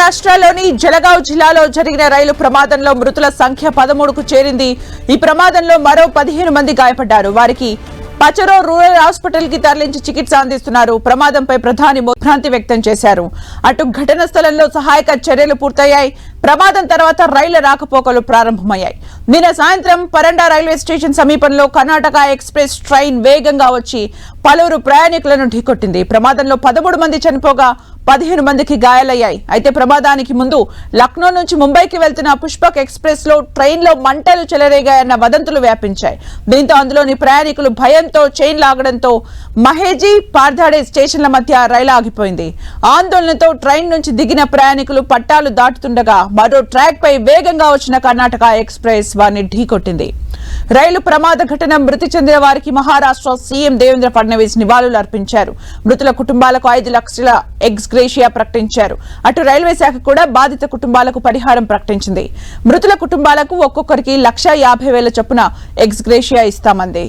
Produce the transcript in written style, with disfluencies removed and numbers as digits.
మహారాష్ట్రలోని జలగావ్ జిల్లాలో జరిగిన రైలు ప్రమాదంలో మృతుల సంఖ్య 13కు చేరింది. ఈ ప్రమాదంలో మరో 15 మంది గాయపడ్డారు. వారికి పచరో రూరల్ హాస్పిటల్ కి తరలించి చికిత్స అందిస్తున్నారు. ప్రమాదంపై ప్రధాని భ్రాంతి వ్యక్తం చేశారు. అటు ఘటన స్థలంలో సహాయక చర్యలు పూర్తయ్యాయి. ప్రమాదం తర్వాత రైళ్ల రాకపోకలు ప్రారంభమయ్యాయి. నిన్న సాయంత్రం పరండా రైల్వే స్టేషన్ సమీపంలో కర్ణాటక ఎక్స్ప్రెస్ ట్రైన్ వేగంగా వచ్చి పలువురు ప్రయాణికులను ఢీకొట్టింది. ప్రమాదంలో 13 మంది చనిపోగా 15 మందికి గాయాలయ్యాయి. అయితే ప్రమాదానికి ముందు లక్నో నుంచి ముంబైకి వెళ్తున్న పుష్పక్ ఎక్స్ప్రెస్ లో ట్రైన్ లో మంటలు చెలరేగాయన్న వదంతులు వ్యాపించాయి. దీంతో అందులోని ప్రయాణికులు భయంతో చైన్ లాగడంతో మహేజీ పార్ధాడే స్టేషన్ల మధ్య రైలు ఆగిపోయింది. ఆందోళనతో ట్రైన్ నుంచి దిగిన ప్రయాణికులు పట్టాలు దాటుతుండగా మరో ట్రాక్ పై వేగంగా వచ్చిన కర్ణాటక ఎక్స్ప్రెస్ వారిని ఢీకొట్టింది. రైలు ప్రమాద ఘటన మృతి చెందిన వారికి మహారాష్ట్ర సీఎం దేవేంద్ర ఫడ్నవీస్ నివాళులు అర్పించారు. మృతుల కుటుంబాలకు 5 లక్షల ఎక్స్ గ్రేషియా ప్రకటించారు. అటు రైల్వే శాఖ కూడా బాధిత కుటుంబాలకు పరిహారం ప్రకటించింది. మృతుల కుటుంబాలకు ఒక్కొక్కరికి 1,50,000 చొప్పున ఎక్స్ గ్రేషియా ఇస్తామంది.